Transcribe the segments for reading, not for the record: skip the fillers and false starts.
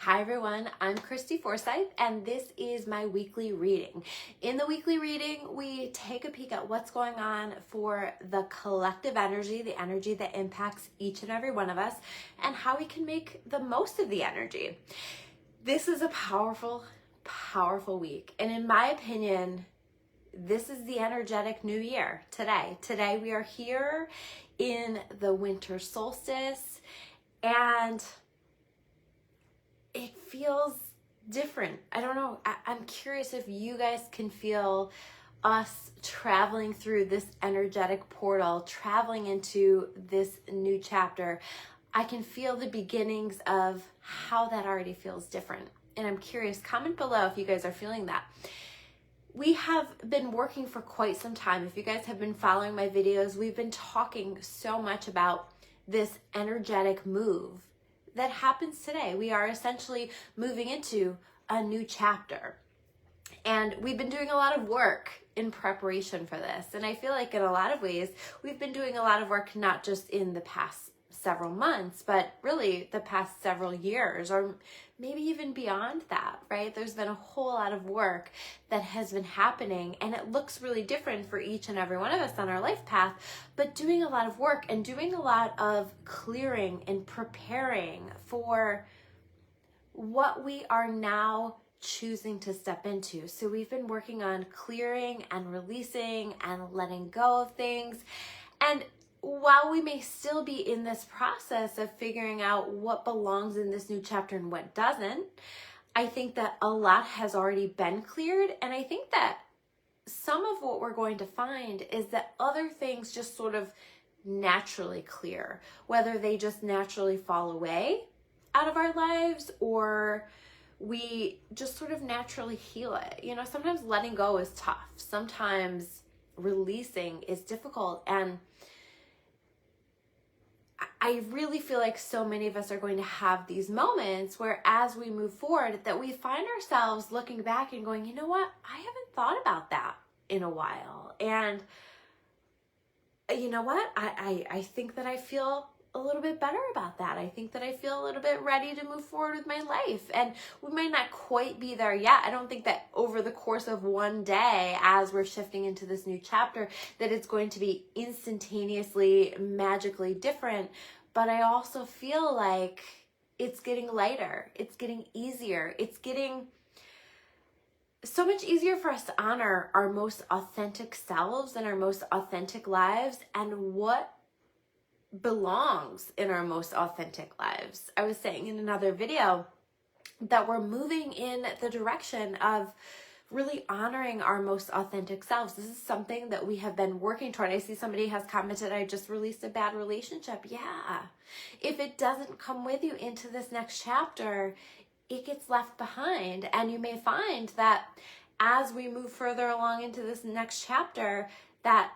Hi everyone, I'm Christy Forsyth and this is my weekly reading. In the weekly reading, we take a peek at what's going on for the collective energy, the energy that impacts each and every one of us, and how we can make the most of the energy. This is a powerful, powerful week. And in my opinion, this is the energetic new year today. Today we are here in the winter solstice and it feels different. I don't know. I'm curious if you guys can feel us traveling through this energetic portal, traveling into this new chapter. I can feel the beginnings of how that already feels different. And I'm curious, comment below if you guys are feeling that. We have been working for quite some time. If you guys have been following my videos, we've been talking so much about this energetic move that happens today. We are essentially moving into a new chapter. And we've been doing a lot of work in preparation for this. And I feel like in a lot of ways, we've been doing a lot of work, not just in the past several months, but really the past several years, or maybe even beyond that, right? There's been a whole lot of work that has been happening, and it looks really different for each and every one of us on our life path, but doing a lot of work and doing a lot of clearing and preparing for what we are now choosing to step into. So we've been working on clearing and releasing and letting go of things. And while we may still be in this process of figuring out what belongs in this new chapter and what doesn't, I think that a lot has already been cleared. And I think that some of what we're going to find is that other things just sort of naturally clear, whether they just naturally fall away out of our lives or we just sort of naturally heal it. You know, sometimes letting go is tough. Sometimes releasing is difficult. And I really feel like so many of us are going to have these moments where as we move forward that we find ourselves looking back and going, you know what, I haven't thought about that in a while. And you know what, I think that I feel a little bit better about that. I think that I feel a little bit ready to move forward with my life. And we might not quite be there yet. I don't think that over the course of one day, as we're shifting into this new chapter, that it's going to be instantaneously, magically different. But I also feel like it's getting lighter. It's getting easier. It's getting so much easier for us to honor our most authentic selves and our most authentic lives and what belongs in our most authentic lives. I was saying in another video that we're moving in the direction of really honoring our most authentic selves. This is something that we have been working toward. I see somebody has commented, I just released a bad relationship. Yeah. If it doesn't come with you into this next chapter, it gets left behind. And you may find that as we move further along into this next chapter, that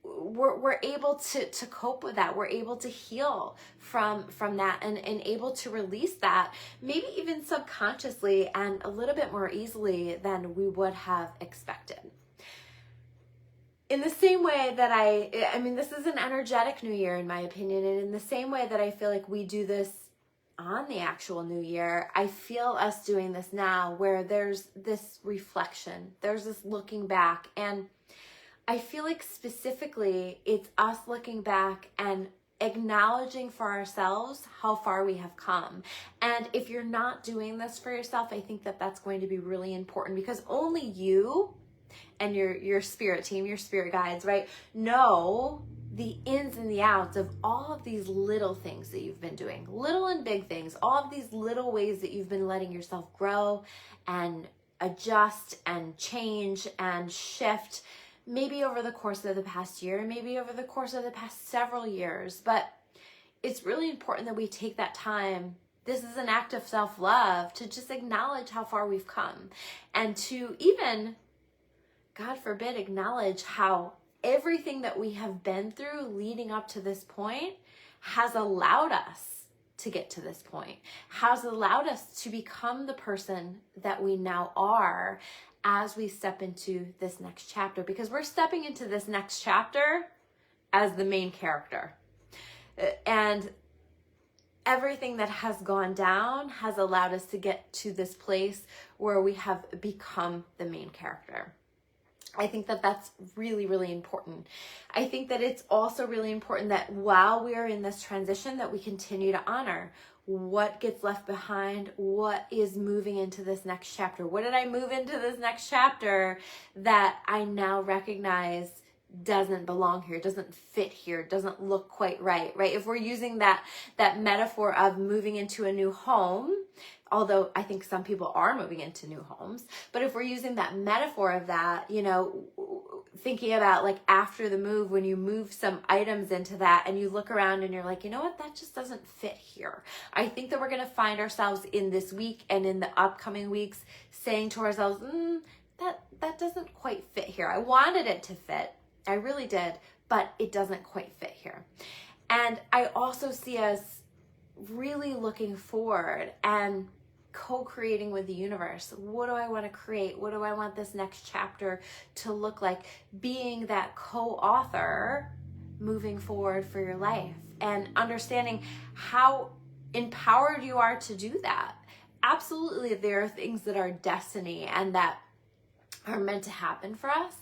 we're able to cope with that. We're able to heal from that and able to release that, maybe even subconsciously and a little bit more easily than we would have expected. In the same way that I mean, this is an energetic new year in my opinion, and in the same way that I feel like we do this on the actual new year, I feel us doing this now where there's this reflection, there's this looking back, and I feel like specifically it's us looking back and acknowledging for ourselves how far we have come. And if you're not doing this for yourself, I think that that's going to be really important because only you and your spirit team, your spirit guides, right, know the ins and the outs of all of these little things that you've been doing, little and big things, all of these little ways that you've been letting yourself grow and adjust and change and shift, maybe over the course of the past year, maybe over the course of the past several years. But it's really important that we take that time. This is an act of self-love to just acknowledge how far we've come and to even, God forbid, acknowledge how everything that we have been through leading up to this point has allowed us to get to this point, has allowed us to become the person that we now are as we step into this next chapter, because we're stepping into this next chapter as the main character. And everything that has gone down has allowed us to get to this place where we have become the main character. I think that that's really, really important. I think that it's also really important that while we are in this transition, that we continue to honor what gets left behind, what is moving into this next chapter. What did I move into this next chapter that I now recognize doesn't belong here, doesn't fit here, doesn't look quite right, right? If we're using that metaphor of moving into a new home, although I think some people are moving into new homes, but if we're using that metaphor of that, you know, thinking about like after the move, when you move some items into that and you look around and you're like, you know what, that just doesn't fit here. I think that we're going to find ourselves in this week and in the upcoming weeks saying to ourselves, that doesn't quite fit here. I wanted it to fit. I really did, but it doesn't quite fit here. And I also see us really looking forward and co-creating with the universe. What do I want to create? What do I want this next chapter to look like? Being that co-author moving forward for your life and understanding how empowered you are to do that. Absolutely, there are things that are destiny and that are meant to happen for us.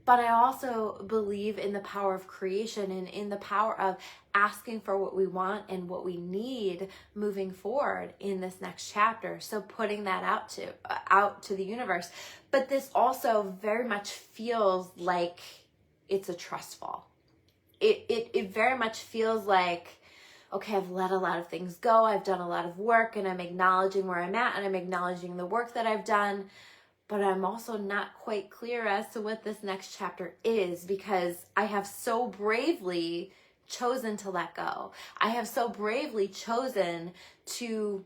But I also believe in the power of creation and in the power of asking for what we want and what we need moving forward in this next chapter. So putting that out to the universe. But this also very much feels like it's a trust fall. It very much feels like, okay, I've let a lot of things go. I've done a lot of work and I'm acknowledging where I'm at and I'm acknowledging the work that I've done. But I'm also not quite clear as to what this next chapter is because I have so bravely chosen to let go. I have so bravely chosen to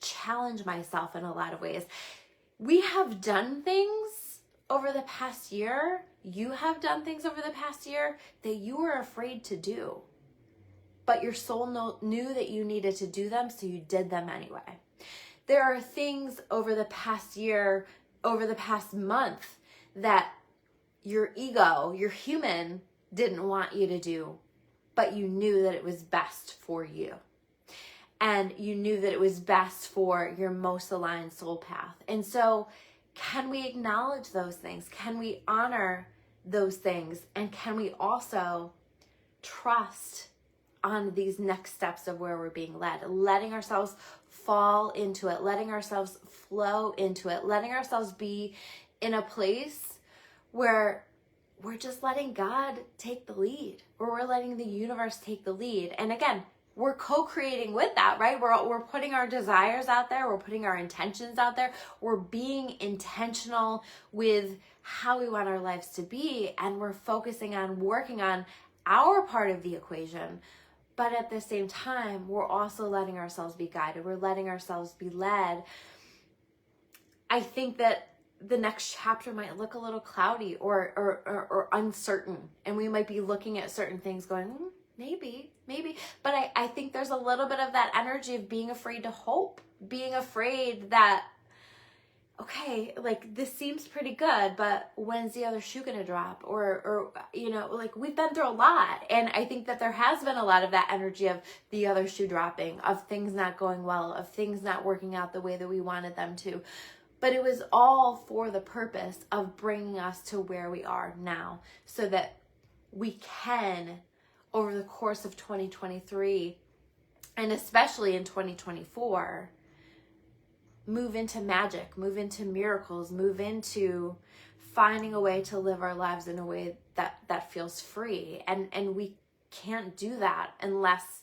challenge myself in a lot of ways. We have done things over the past year. You have done things over the past year that you were afraid to do. But your soul knew that you needed to do them, so you did them anyway. There are things over the past year, over the past month that your ego, your human, didn't want you to do, but you knew that it was best for you. And you knew that it was best for your most aligned soul path. And so can we acknowledge those things? Can we honor those things? And can we also trust on these next steps of where we're being led, letting ourselves fall into it, letting ourselves flow into it, letting ourselves be in a place where we're just letting God take the lead, where we're letting the universe take the lead. And again, we're co-creating with that, right? We're putting our desires out there. We're putting our intentions out there. We're being intentional with how we want our lives to be. And we're focusing on working on our part of the equation. But at the same time, we're also letting ourselves be guided. We're letting ourselves be led. I think that the next chapter might look a little cloudy or uncertain. And we might be looking at certain things going, maybe. But I think there's a little bit of that energy of being afraid to hope. Being afraid that, okay, like this seems pretty good, but when's the other shoe gonna drop? Or you know, like we've been through a lot. And I think that there has been a lot of that energy of the other shoe dropping, of things not going well, of things not working out the way that we wanted them to. But it was all for the purpose of bringing us to where we are now so that we can, over the course of 2023, and especially in 2024, move into magic, move into miracles, move into finding a way to live our lives in a way that feels free. And we can't do that unless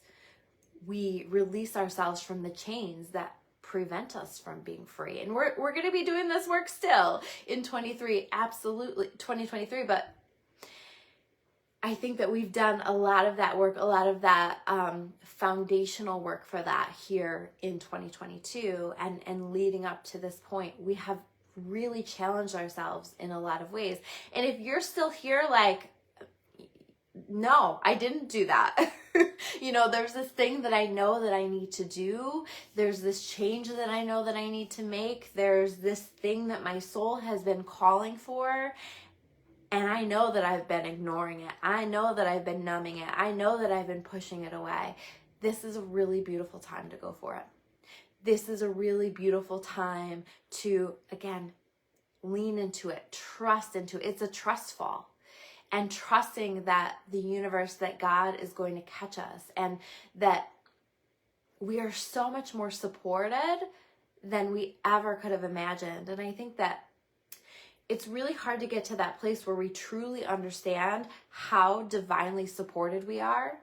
we release ourselves from the chains that prevent us from being free. And we're going to be doing this work still in 2023, but I think that we've done a lot of that work, a lot of that foundational work for that here in 2022 and leading up to this point. We have really challenged ourselves in a lot of ways. And if you're still here like, no, I didn't do that. You know, there's this thing that I know that I need to do. There's this change that I know that I need to make. There's this thing that my soul has been calling for. And I know that I've been ignoring it. I know that I've been numbing it. I know that I've been pushing it away. this is a really beautiful time to go for it. This is a really beautiful time to, again, lean into it, trust into it. It's a trust fall. And trusting that the universe, that God is going to catch us, and that we are so much more supported than we ever could have imagined. And I think that it's really hard to get to that place where we truly understand how divinely supported we are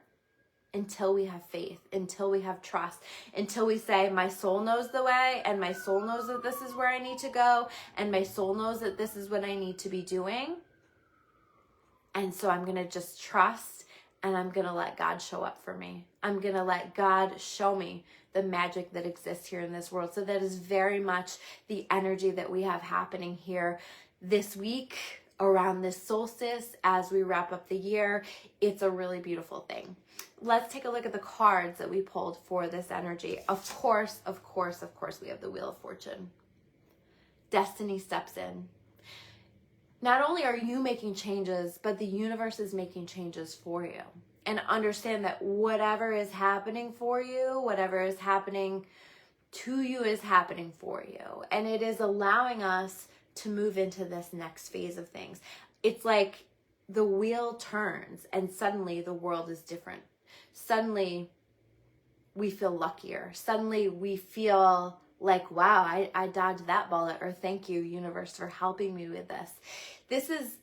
until we have faith, until we have trust, until we say, my soul knows the way, and my soul knows that this is where I need to go, and my soul knows that this is what I need to be doing. And so I'm going to just trust, and I'm going to let God show up for me. I'm going to let God show me the magic that exists here in this world. So that is very much the energy that we have happening here this week around this solstice as we wrap up the year. It's a really beautiful thing. Let's take a look at the cards that we pulled for this energy. Of course, we have the Wheel of Fortune. Destiny steps in. Not only are you making changes, but the universe is making changes for you. And understand that whatever is happening for you, whatever is happening to you is happening for you. And it is allowing us to move into this next phase of things. It's like the wheel turns and suddenly the world is different. Suddenly we feel luckier. Suddenly we feel like, wow, I dodged that bullet, or thank you, universe, for helping me with this. This is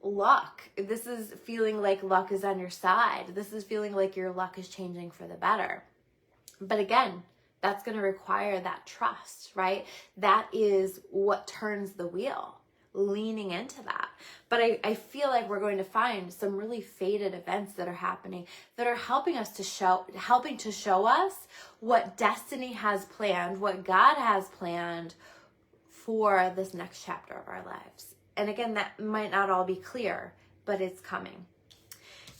luck. This is feeling like luck is on your side. This is feeling like your luck is changing for the better. But again, that's going to require that trust, right? That is what turns the wheel, leaning into that. But I feel like we're going to find some really fated events that are happening that are helping to show us what destiny has planned, what God has planned for this next chapter of our lives. And again, that might not all be clear, but it's coming.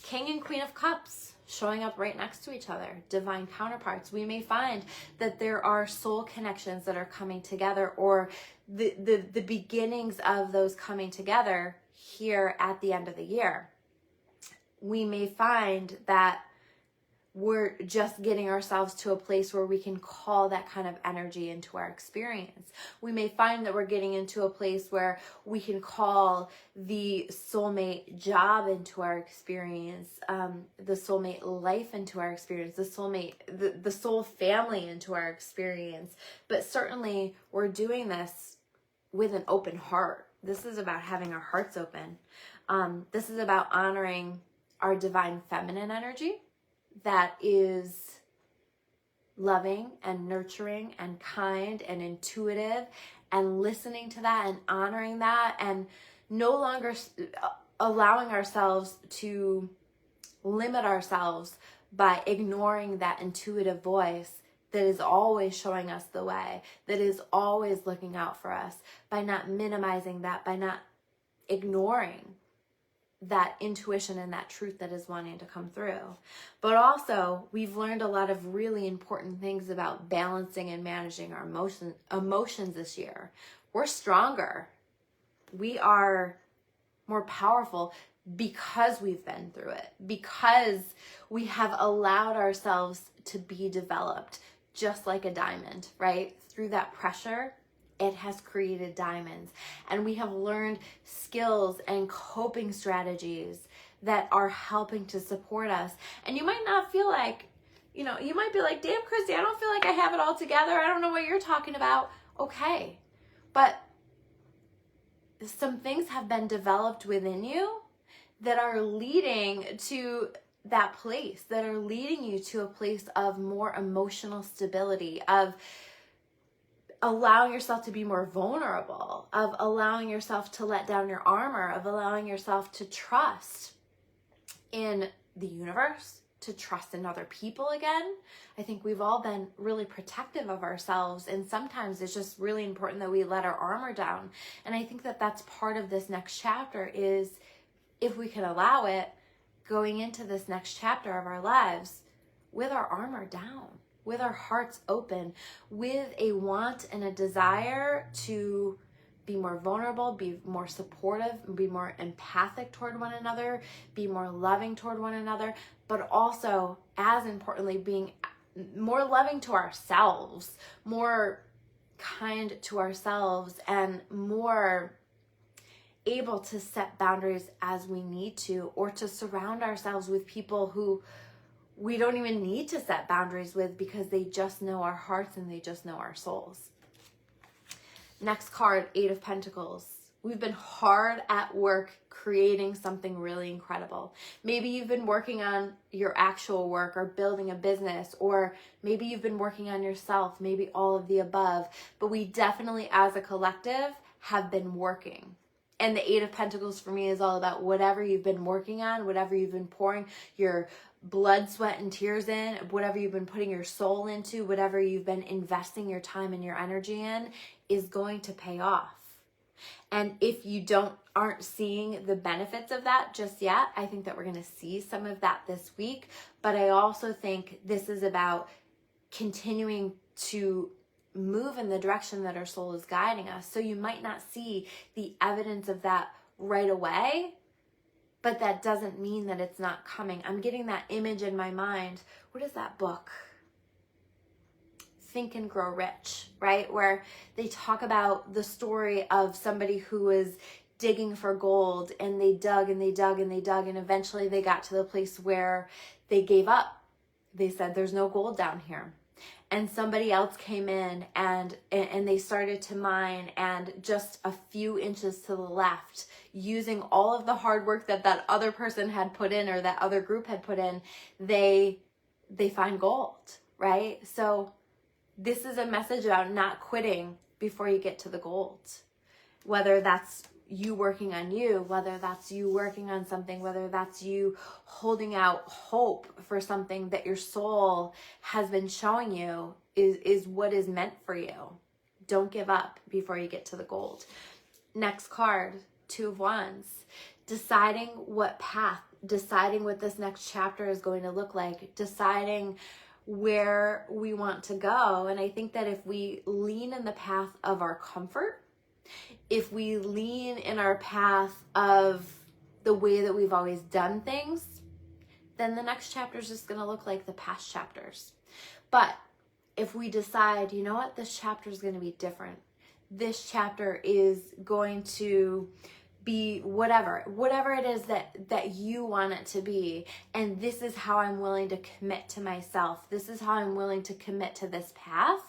King and Queen of Cups showing up right next to each other, divine counterparts. We may find that there are soul connections that are coming together, or the beginnings of those coming together here at the end of the year. We may find that we're just getting ourselves to a place where we can call that kind of energy into our experience. We may find that we're getting into a place where we can call the soulmate job into our experience, the soulmate life into our experience, the soul family into our experience. But certainly we're doing this with an open heart. This is about having our hearts open. This is about honoring our divine feminine energy that is loving and nurturing and kind and intuitive, and listening to that and honoring that, and no longer allowing ourselves to limit ourselves by ignoring that intuitive voice that is always showing us the way, that is always looking out for us, by not minimizing that, by not ignoring that intuition and that truth that is wanting to come through. But also, we've learned a lot of really important things about balancing and managing our emotions this year. We're stronger. We are more powerful because we've been through it, because we have allowed ourselves to be developed, just like a diamond, right? Through that pressure, it has created diamonds. And we have learned skills and coping strategies that are helping to support us. And you might not feel like, you might be like, damn, Christy, I don't feel like I have it all together. I don't know what you're talking about. Okay. But some things have been developed within you that are leading to that place, that are leading you to a place of more emotional stability, of allowing yourself to be more vulnerable, of allowing yourself to let down your armor, of allowing yourself to trust in the universe, to trust in other people again. I think we've all been really protective of ourselves, and sometimes it's just really important that we let our armor down. And I think that that's part of this next chapter, is, if we can allow it, going into this next chapter of our lives with our armor down, with our hearts open, with a want and a desire to be more vulnerable, be more supportive, be more empathic toward one another, be more loving toward one another, but also, as importantly, being more loving to ourselves, more kind to ourselves, and more able to set boundaries as we need to, or to surround ourselves with people who we don't even need to set boundaries with because they just know our hearts and they just know our souls. Next card, 8 of Pentacles. We've been hard at work creating something really incredible. Maybe you've been working on your actual work or building a business, or maybe you've been working on yourself, maybe all of the above. But we definitely, as a collective, have been working. And the 8 of Pentacles for me is all about whatever you've been working on, whatever you've been pouring your blood, sweat, and tears in, whatever you've been putting your soul into, whatever you've been investing your time and your energy in, is going to pay off. And if you aren't seeing the benefits of that just yet, I think that we're going to see some of that this week. But I also think this is about continuing to move in the direction that our soul is guiding us. So you might not see the evidence of that right away, but that doesn't mean that it's not coming. I'm getting that image in my mind. What is that book? Think and Grow Rich, right? Where they talk about the story of somebody who was digging for gold, and they dug and they dug and they dug, and eventually they got to the place where they gave up. They said, there's no gold down here. And somebody else came in and they started to mine, and just a few inches to the left, using all of the hard work that other person had put in, or that other group had put in, they find gold, right? So this is a message about not quitting before you get to the gold. Whether that's you working on you, whether that's you working on something, whether that's you holding out hope for something that your soul has been showing you is what is meant for you. Don't give up before you get to the gold. Next card, 2 of Wands. Deciding what path, deciding what this next chapter is going to look like, deciding where we want to go. And I think that if we lean in the path of our comfort, if we lean in our path of the way that we've always done things, then the next chapter is just going to look like the past chapters. But if we decide, you know what, this chapter is going to be different. This chapter is going to be whatever it is that you want it to be. And this is how I'm willing to commit to myself. This is how I'm willing to commit to this path.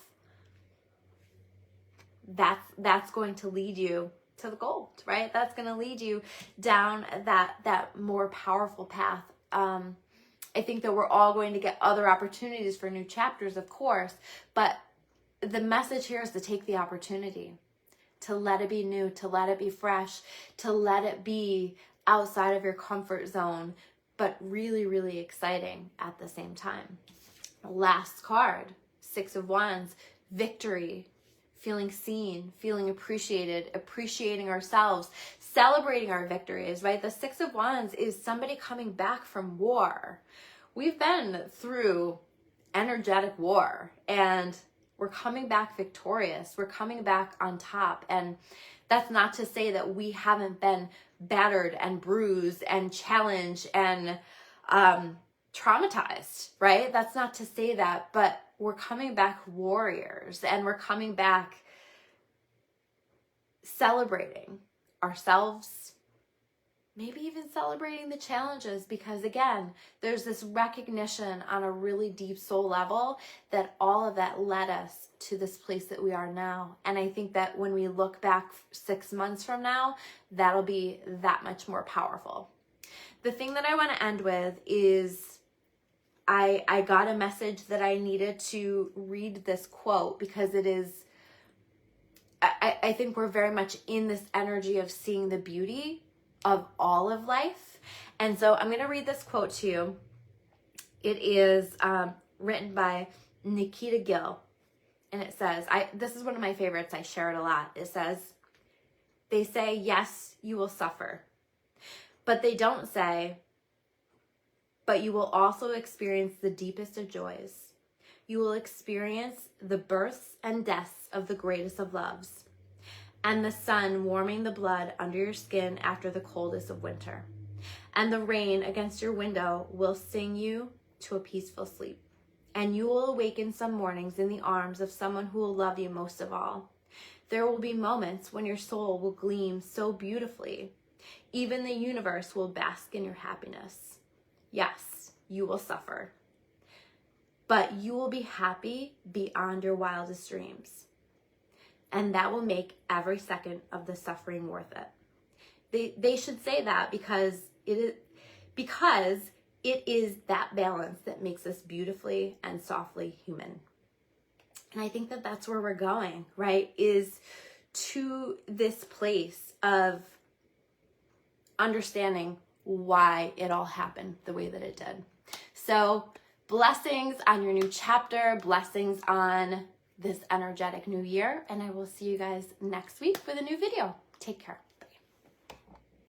That's going to lead you to the gold, right? That's going to lead you down that more powerful path. I think that we're all going to get other opportunities for new chapters, of course, but the message here is to take the opportunity, to let it be new, to let it be fresh, to let it be outside of your comfort zone, but really, really exciting at the same time. Last card, 6 of Wands, victory. Feeling seen, feeling appreciated, appreciating ourselves, celebrating our victories, right? The 6 of Wands is somebody coming back from war. We've been through energetic war, and we're coming back victorious. We're coming back on top. And that's not to say that we haven't been battered and bruised and challenged and traumatized, right? That's not to say that, but we're coming back warriors, and we're coming back celebrating ourselves, maybe even celebrating the challenges, because again, there's this recognition on a really deep soul level that all of that led us to this place that we are now. And I think that when we look back 6 months from now, that'll be that much more powerful. The thing that I want to end with is I got a message that I needed to read this quote, because it is, I think we're very much in this energy of seeing the beauty of all of life. And so I'm going to read this quote to you. It is written by Nikita Gill. And it says, this is one of my favorites. I share it a lot. It says, they say, yes, you will suffer. But they don't say, but you will also experience the deepest of joys. You will experience the births and deaths of the greatest of loves, and the sun warming the blood under your skin after the coldest of winter. And the rain against your window will sing you to a peaceful sleep. and you will awaken some mornings in the arms of someone who will love you most of all. There will be moments when your soul will gleam so beautifully. Even the universe will bask in your happiness. Yes, you will suffer, but you will be happy beyond your wildest dreams. And that will make every second of the suffering worth it. They should say that because it is that balance that makes us beautifully and softly human. And I think that that's where we're going, right? Is to this place of understanding why it all happened the way that it did. So blessings on your new chapter, blessings on this energetic new year, and I will see you guys next week with a new video. Take care.